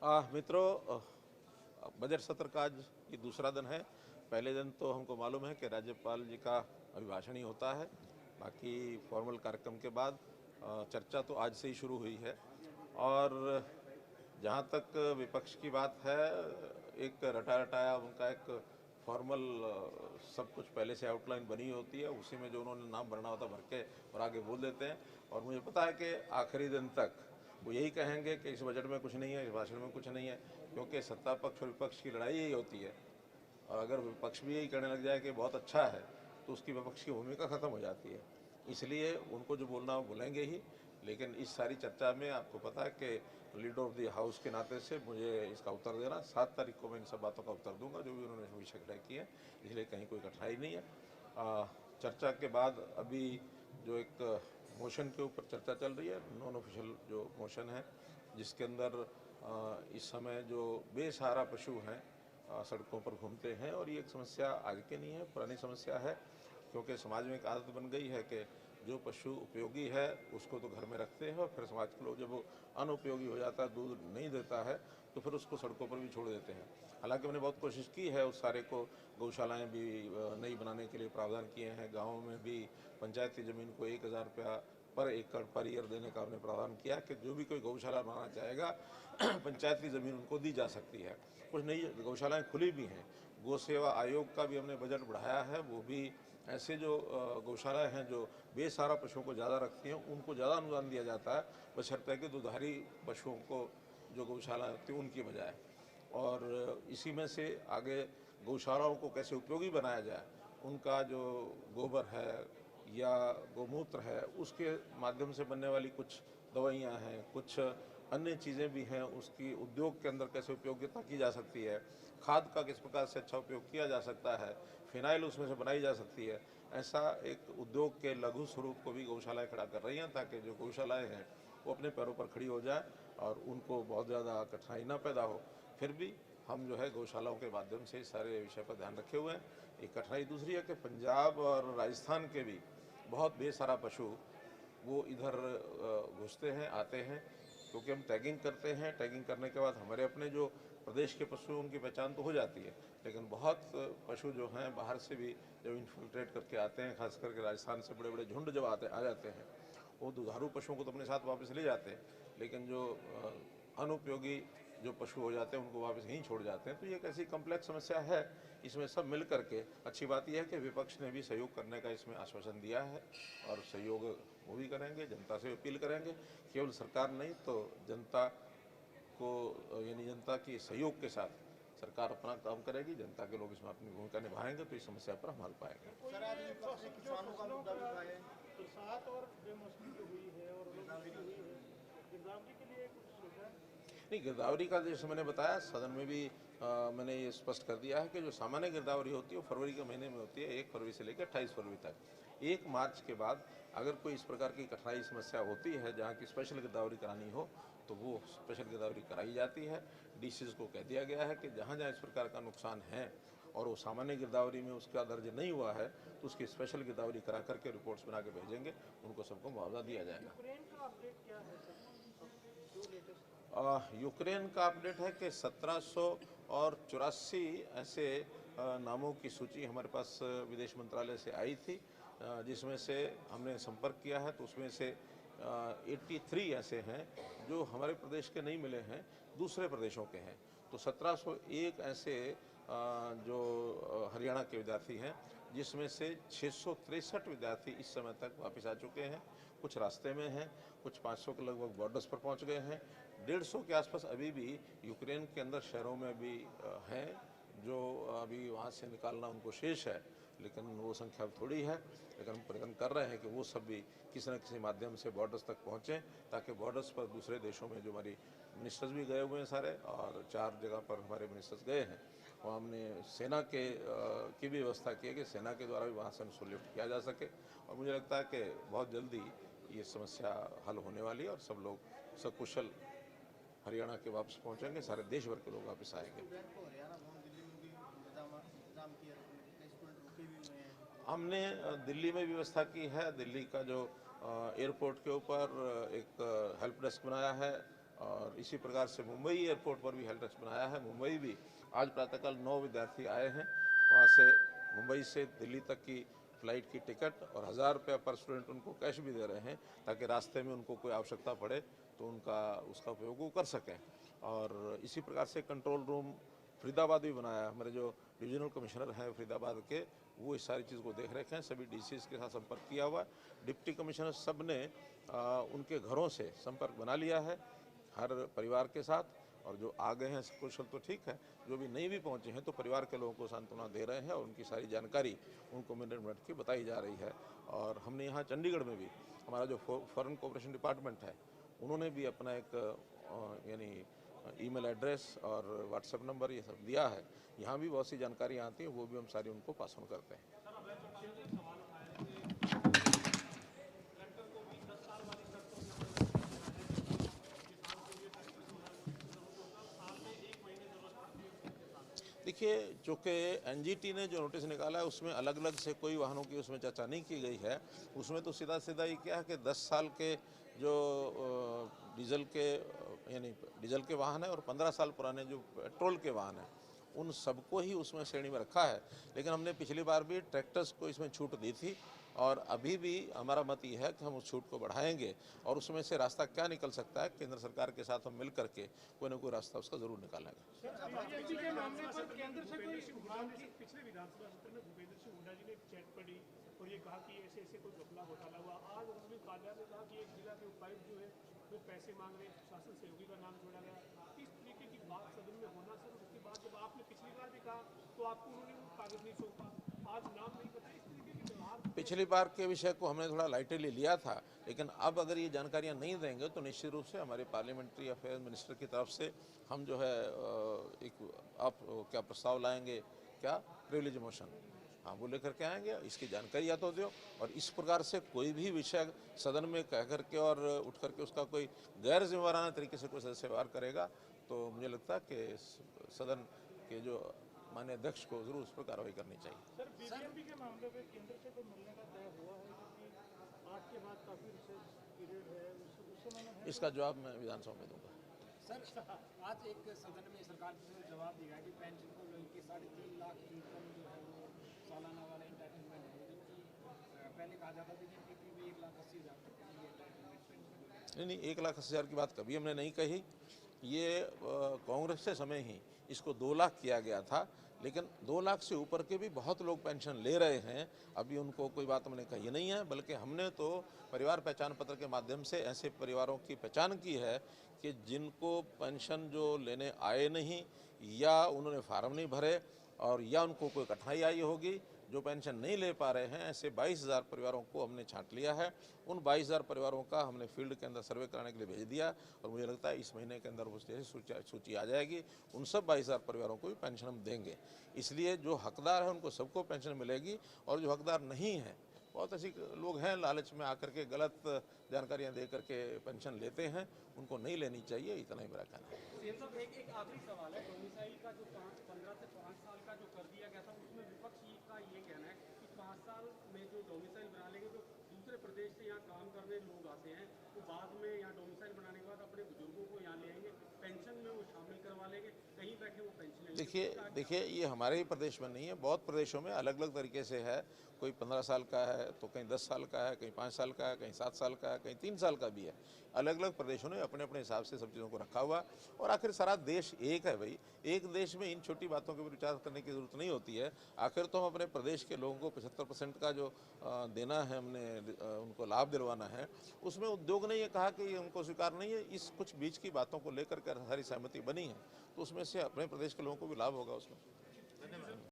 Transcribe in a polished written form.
मित्रों, बजट सत्र का आज ये दूसरा दिन है। पहले दिन तो हमको मालूम है कि राज्यपाल जी का अभिभाषण ही होता है। बाकी फॉर्मल कार्यक्रम के बाद चर्चा तो आज से ही शुरू हुई है। और जहाँ तक विपक्ष की बात है, एक रटा रटाया उनका एक फॉर्मल सब कुछ पहले से आउटलाइन बनी होती है, उसी में जो उन्होंने नाम भरना होता भर के और आगे बोल देते हैं। और मुझे पता है कि आखिरी दिन तक वो यही कहेंगे कि इस बजट में कुछ नहीं है, इस भाषण में कुछ नहीं है, क्योंकि सत्ता पक्ष और विपक्ष की लड़ाई यही होती है। और अगर विपक्ष भी यही कहने लग जाए कि बहुत अच्छा है, तो उसकी विपक्ष की भूमिका ख़त्म हो जाती है। इसलिए उनको जो बोलना वो बोलेंगे ही। लेकिन इस सारी चर्चा में आपको पता है कि लीडर ऑफ द हाउस के नाते से मुझे इसका उत्तर देना, 7 तारीख को मैं इन सब बातों का उत्तर दूंगा जो भी उन्होंने विषय खड़े किए हैं। इसलिए कहीं कोई कठिनाई नहीं है। चर्चा के बाद अभी जो एक मोशन के ऊपर चर्चा चल रही है, नॉन ऑफिशियल जो मोशन है, जिसके अंदर इस समय जो बेसहारा पशु हैं सड़कों पर घूमते हैं, और ये एक समस्या आज की नहीं है, पुरानी समस्या है। क्योंकि समाज में एक आदत बन गई है कि जो पशु उपयोगी है उसको तो घर में रखते हैं, और फिर समाज के लोग जब वो अनुपयोगी हो जाता है, दूध नहीं देता है, तो फिर उसको सड़कों पर भी छोड़ देते हैं। हालांकि हमने बहुत कोशिश की है उस सारे को, गौशालाएँ भी नई बनाने के लिए प्रावधान किए हैं। गाँव में भी पंचायती ज़मीन को 1000 रुपया पर एकड़ पर ईयर देने का हमने प्रावधान किया कि जो भी कोई गौशाला बनाना चाहेगा पंचायती ज़मीन उनको दी जा सकती है। कुछ नई गौशालाएँ खुली भी हैं। गौ सेवा आयोग का भी हमने बजट बढ़ाया है। वो भी ऐसे जो गौशालाएँ हैं जो बेसहारा पशुओं को ज़्यादा रखती हैं, उनको ज़्यादा अनुदान दिया जाता है, बशर्ते कि दुधारी पशुओं को जो गौशाला होती है उनकी बजाय। और इसी में से आगे गौशालाओं को कैसे उपयोगी बनाया जाए, उनका जो गोबर है या गोमूत्र है, उसके माध्यम से बनने वाली कुछ दवाइयाँ हैं, कुछ अन्य चीज़ें भी हैं, उसकी उद्योग के अंदर कैसे उपयोगिता की जा सकती है, खाद का किस प्रकार से अच्छा उपयोग किया जा सकता है, फिनाइल उसमें से बनाई जा सकती है। ऐसा एक उद्योग के लघु स्वरूप को भी गौशालाएँ खड़ा कर रही हैं, ताकि जो गौशालाएँ हैं वो अपने पैरों पर खड़ी हो जाए और उनको बहुत ज़्यादा कठिनाई ना पैदा हो। फिर भी हम जो है गौशालाओं के माध्यम से इस सारे विषय पर ध्यान रखे हुए हैं। एक कठिनाई दूसरी है कि पंजाब और राजस्थान के भी बहुत बेसहारा पशु वो इधर घुसते हैं, आते हैं, क्योंकि हम टैगिंग करते हैं। टैगिंग करने के बाद हमारे अपने जो प्रदेश के पशु हैं उनकी पहचान तो हो जाती है, लेकिन बहुत पशु जो हैं बाहर से भी जब इन्फिल्ट्रेट करके आते हैं, खास करके राजस्थान से बड़े बड़े झुंड जब आ जाते हैं, वो दुधारू पशुओं को तो अपने साथ वापस ले जाते हैं, लेकिन जो अनुपयोगी जो पशु हो जाते हैं उनको वापस यहीं छोड़ जाते हैं। तो ये एक ऐसी कम्प्लेक्स समस्या है। इसमें सब मिल करके अच्छी बात यह है कि विपक्ष ने भी सहयोग करने का इसमें आश्वासन दिया है, और सहयोग वो भी करेंगे, जनता से अपील करेंगे। केवल सरकार नहीं तो जनता को, यानी जनता की सहयोग के साथ सरकार अपना काम करेगी, जनता के लोग इसमें अपनी भूमिका निभाएंगे, तो इस समस्या पर हम हल पाएंगे। सर, आज विपक्ष ने किसानों का मुद्दा भी उठाया है। बरसात और बेमौसमी जो हुई है और ओलावृष्टि हुई है, गिरदावरी के लिए कुछ सोचा है? नहीं, गिरदावरी का जैसे मैंने बताया सदन में भी मैंने ये स्पष्ट कर दिया है कि जो सामान्य गिरदावरी होती है वो फरवरी के महीने में होती है, 1 फरवरी से लेकर 28 फरवरी तक। 1 मार्च के बाद अगर कोई इस प्रकार की कठिनाई समस्या होती है जहाँ की स्पेशल गिरदावरी करानी हो, तो वो स्पेशल गिरदावरी कराई जाती है। डीसीज को कह दिया गया है कि जहाँ जहाँ इस प्रकार का नुकसान है और वो सामान्य गिरदावरी में उसका दर्ज नहीं हुआ है, तो उसकी स्पेशल गिरदावरी करा करके रिपोर्ट्स बना के भेजेंगे, उनको सबको मुआवजा दिया जाएगा। यूक्रेन का अपडेट क्या है सर? जो लेटेस्ट यूक्रेन का अपडेट है कि 1784 ऐसे नामों की सूची हमारे पास विदेश मंत्रालय से आई थी, जिसमें से हमने संपर्क किया है, तो उसमें से 83 ऐसे हैं जो हमारे प्रदेश के नहीं मिले हैं, दूसरे प्रदेशों के हैं। तो 1701 ऐसे जो हरियाणा के विद्यार्थी हैं, जिसमें से 663 विद्यार्थी इस समय तक वापस आ चुके हैं। कुछ रास्ते में हैं, कुछ 500 के लगभग बॉर्डर्स पर पहुंच गए हैं। 150 के आसपास अभी भी यूक्रेन के अंदर शहरों में भी हैं, जो अभी वहाँ से निकालना उनको शेष है, लेकिन वो संख्या थोड़ी है। लेकिन हम प्रयत्न कर रहे हैं कि वो सब भी किसी न किसी माध्यम से बॉर्डर्स तक पहुँचें, ताकि बॉर्डर्स पर दूसरे देशों में जो हमारी मिनिस्टर्स भी गए हुए हैं सारे, और 4 जगह पर हमारे मिनिस्टर्स गए हैं, वहाँ हमने सेना के की भी व्यवस्था की है कि सेना के द्वारा भी वहाँ से उनको लिफ्ट किया जा सके। और मुझे लगता है कि बहुत जल्दी ये समस्या हल होने वाली है और सब लोग सकुशल हरियाणा के वापस पहुंचेंगे, सारे देश भर के लोग वापस आएंगे। हरियाणा भवन दिल्ली में भी इंतजाम किया है, कई स्टूडेंट रुके भी हुए हैं। हमने दिल्ली में व्यवस्था की है। दिल्ली का जो एयरपोर्ट के ऊपर एक हेल्प डेस्क बनाया है, और इसी प्रकार से मुंबई एयरपोर्ट पर भी हेल्थ डेस्क बनाया है। मुंबई भी आज प्रातःकाल 9 विद्यार्थी आए हैं, वहाँ से मुंबई से दिल्ली तक की फ़्लाइट की टिकट और 1000 रुपये पर स्टूडेंट उनको कैश भी दे रहे हैं, ताकि रास्ते में उनको कोई आवश्यकता पड़े तो उसका उपयोग वो कर सकें। और इसी प्रकार से कंट्रोल रूम फरीदाबाद भी बनाया। हमारे जो डिविजनल कमिश्नर हैं फरीदाबाद के, वो इस सारी चीज़ को देख रखे हैं। सभी डीसीज के साथ संपर्क किया हुआ है। डिप्टी कमिश्नर सब ने उनके घरों से संपर्क बना लिया है हर परिवार के साथ, और जो आ गए हैं कुशल तो ठीक है, जो भी नहीं भी पहुंचे हैं तो परिवार के लोगों को सांत्वना दे रहे हैं और उनकी सारी जानकारी उनको मिनट मिनट की बताई जा रही है। और हमने यहाँ चंडीगढ़ में भी हमारा जो फॉरेन कोऑपरेशन डिपार्टमेंट है, उन्होंने भी अपना एक यानी ईमेल एड्रेस और व्हाट्सएप नंबर ये सब दिया है। यहाँ भी बहुत सी जानकारियाँ आती हैं, वो भी हम सारी उनको पास ऑन करते हैं। देखिए, चूँकि एनजीटी ने जो नोटिस निकाला है उसमें अलग अलग से कोई वाहनों की उसमें चर्चा नहीं की गई है। उसमें तो सीधा सीधा ये क्या है कि 10 साल के जो डीजल के वाहन है और 15 साल पुराने जो पेट्रोल के वाहन हैं, उन सबको ही उसमें श्रेणी में रखा है। लेकिन हमने पिछली बार भी ट्रैक्टर्स को इसमें छूट दी थी, और अभी भी हमारा मत ये है कि हम उस छूट को बढ़ाएंगे और उसमें से रास्ता क्या निकल सकता है, केंद्र सरकार के साथ हम मिल करके कोई ना कोई रास्ता उसका ज़रूर निकालेंगे। बीजेपी के मामले पर केंद्र से कोई पिछले विधानसभा सत्र में भूपेंद्र सिंह हुड्डा जी ने एक चैट पढ़ी और ये कहा कि ऐसे ऐसे कोई घपला घोटाला हुआ। आज उन्होंने कार्यालय कहा कि एक जिला के उपायुक्त जो है वो पैसे मांग रहे, शासन सहयोगी का नाम जोड़ा गया। इस तरीके की बात सदन में होना सर, उसके बाद जब आपने पिछली बार भी कहा तो आपको उन्होंने वो कागज नहीं सौंपा, आज नाम नहीं बताया। इस तरीके के व्यवहार पिछली बार के विषय को हमने थोड़ा लाइटली लिया था, लेकिन अब अगर ये जानकारियां नहीं देंगे तो निश्चित रूप से हमारे पार्लियामेंट्री अफेयर्स मिनिस्टर की तरफ से हम जो है आप क्या प्रस्ताव लाएंगे, क्या प्रिविलेज मोशन, हाँ वो लेकर के आएंगे। इसकी जानकारी या तो दो, और इस प्रकार से कोई भी विषय सदन में कह करके और उठ करके उसका कोई गैर जिम्मेवाराना तरीके से कोई सदस्य व्यवहार करेगा तो मुझे लगता है कि सदन के जो माननीय अध्यक्ष को जरूर उस पर कार्रवाई करनी चाहिए। सर बीजेपी के मामले में केंद्र से तो मिलने का तय हुआ है, क्योंकि आज के बाद काफी रिसर्च पीरियड है, उस समय में इसका जवाब मैं विधानसभा में दूंगा। सर, आज एक सदन में सरकार ने जवाब दिया है कि पेंशन को लेकर 3.5 लाख इनकम जो है वो सालाना वाला इंटाइटलमेंट है, जबकि पहले कहा जाता था कि पीपी में 1,80,000 तक के लिए इंटाइटलमेंट पेंशन। नहीं, 1,80,000 की बात कभी हमने नहीं कही। ये कांग्रेस के समय ही इसको 2 लाख किया गया था, लेकिन 2 लाख से ऊपर के भी बहुत लोग पेंशन ले रहे हैं। अभी उनको कोई बात हमने कही नहीं है, बल्कि हमने तो परिवार पहचान पत्र के माध्यम से ऐसे परिवारों की पहचान की है कि जिनको पेंशन जो लेने आए नहीं, या उन्होंने फार्म नहीं भरे, और या उनको कोई कठिनाई आई होगी, जो पेंशन नहीं ले पा रहे हैं, ऐसे 22,000 परिवारों को हमने छांट लिया है। उन 22,000 परिवारों का हमने फील्ड के अंदर सर्वे कराने के लिए भेज दिया, और मुझे लगता है इस महीने के अंदर वो सूची आ जाएगी। उन सब 22,000 परिवारों को भी पेंशन हम देंगे। इसलिए जो हकदार है उनको सबको पेंशन मिलेगी, और जो हकदार नहीं है, बहुत ऐसे लोग हैं लालच में आकर के गलत जानकारियां दे करके पेंशन लेते हैं, उनको नहीं लेनी चाहिए। इतना ही मेरा कहना है। एक आखिरी सवाल है, डोमिसाइल का जो 15 से 5 साल का जो कर दिया गया था, उसमें विपक्ष का ये कहना है कि 5 साल में जो डोमिसाइल बना लेंगे, जो दूसरे प्रदेश से यहाँ काम करने लोग आते हैं वो बाद में यहाँ डोमिसाइल बनाने के बाद अपने बुजुर्गों को यहाँ ले आएंगे, पेंशन में वो शामिल करवा लेंगे, कहीं बैठे वो पेंशन लेंगे। देखिए ये हमारे ही प्रदेश में नहीं है, बहुत प्रदेशों में अलग अलग तरीके से है। कोई 15 साल का है तो कहीं 10 साल का है, कहीं 5 साल का है, कहीं 7 साल का है, कहीं 3 साल का भी है। अलग अलग प्रदेशों ने अपने अपने हिसाब से सब चीज़ों को रखा हुआ। और आखिर सारा देश एक है भाई, एक देश में इन छोटी बातों के विचार करने की ज़रूरत नहीं होती है। आखिर तो हम अपने प्रदेश के लोगों को 75% का जो देना है, हमने उनको लाभ दिलवाना है। उसमें उद्योग ने ये कहा कि ये उनको स्वीकार नहीं है। इस कुछ बीच की बातों को लेकर के सारी सहमति बनी है, तो उसमें से अपने प्रदेश के लोगों को भी लाभ होगा उसमें।